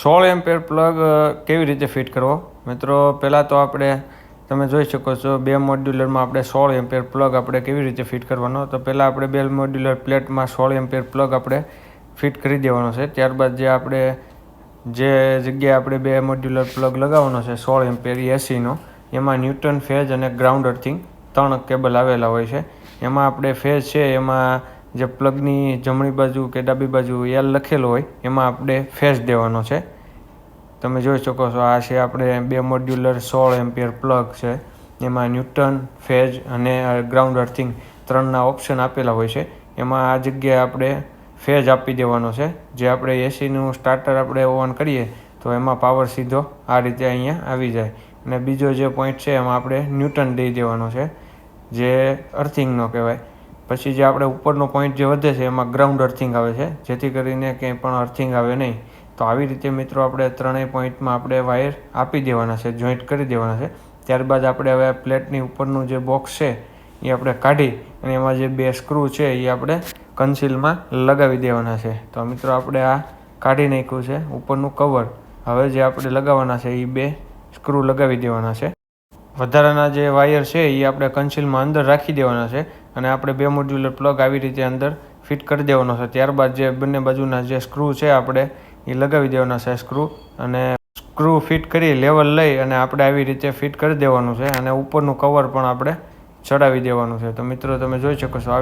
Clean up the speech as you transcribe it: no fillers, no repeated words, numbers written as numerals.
16 ampere plug કેવી રીતે fit કરવો મિત્રો? પહેલાં તો આપણે તમે જોઈ શકો છો બે મોડ્યુલરમાં આપણે 16 એમ્પીયર પ્લગ આપણે કેવી રીતે ફિટ કરવાનો. તો પહેલાં આપણે બે મોડ્યુલર પ્લેટમાં 16 એમ્પીયર પ્લગ આપણે ફિટ કરી દેવાનો છે. ત્યારબાદ જે જગ્યાએ આપણે બે મોડ્યુલર પ્લગ લગાવવાનો છે 16 એમ્પીયર એસીનો, એમાં ન્યૂટન, ફેઝ અને ગ્રાઉન્ડ અર્થિંગ 3 કેબલ આવેલા હોય છે. એમાં આપણે ફેઝ છે એમાં જે પ્લગની જમણી બાજુ કે ડાબી બાજુ એલ લખેલો હોય એમાં આપણે ફેઝ દેવાનો છે. તમે જોઈ શકો છો આ છે આપણે બે મોડ્યુલર 16 એમ્પીયર પ્લગ છે. એમાં ન્યૂટન, ફેઝ અને ગ્રાઉન્ડ અર્થિંગ 3ના ઓપ્શન આપેલા હોય છે. એમાં આ જગ્યાએ આપણે ફેઝ આપી દેવાનો છે. જે આપણે એસીનું સ્ટાર્ટર આપણે ઓન કરીએ તો એમાં પાવર સીધો આ રીતે અહીંયા આવી જાય. અને બીજો જે પોઈન્ટ છે એમાં આપણે ન્યૂટન દઈ દેવાનો છે, જે અર્થિંગનો કહેવાય. પછી જે આપણે ઉપરનો પોઈન્ટ જે વધે છે એમાં ગ્રાઉન્ડ અર્થિંગ આવે છે, જેથી કરીને કંઈ પણ અર્થિંગ આવે નહીં. તો આવી રીતે મિત્રો આપણે ત્રણેય પોઈન્ટમાં આપણે વાયર આપી દેવાના છે, જોઈન્ટ કરી દેવાના છે. ત્યારબાદ આપણે હવે પ્લેટની ઉપરનું જે બોક્સ છે એ આપણે કાઢી અને એમાં જે બે સ્ક્રૂ છે એ આપણે કન્સીલમાં લગાવી દેવાના છે. તો મિત્રો આપણે આ કાઢી નાખ્યું છે ઉપરનું કવર. હવે જે આપણે લગાવવાના છે એ બે સ્ક્રૂ લગાવી દેવાના છે. વધારાના જે વાયર છે એ આપણે કન્સીલમાં અંદર રાખી દેવાના છે અને આપણે બે મોડ્યુલર પ્લગ આવી રીતે અંદર ફિટ કરી દેવાનો છે. ત્યારબાદ જે બંને બાજુના જે સ્ક્રૂ છે આપણે એ લગાવી દેવાના છે સ્ક્રૂ, અને સ્ક્રૂ ફિટ કરી લેવલ લઈ અને આપણે આવી રીતે ફિટ કરી દેવાનું છે. અને ઉપરનું કવર પણ આપણે ચડાવી દેવાનું છે. તો મિત્રો તમે જોઈ શકો છો આવી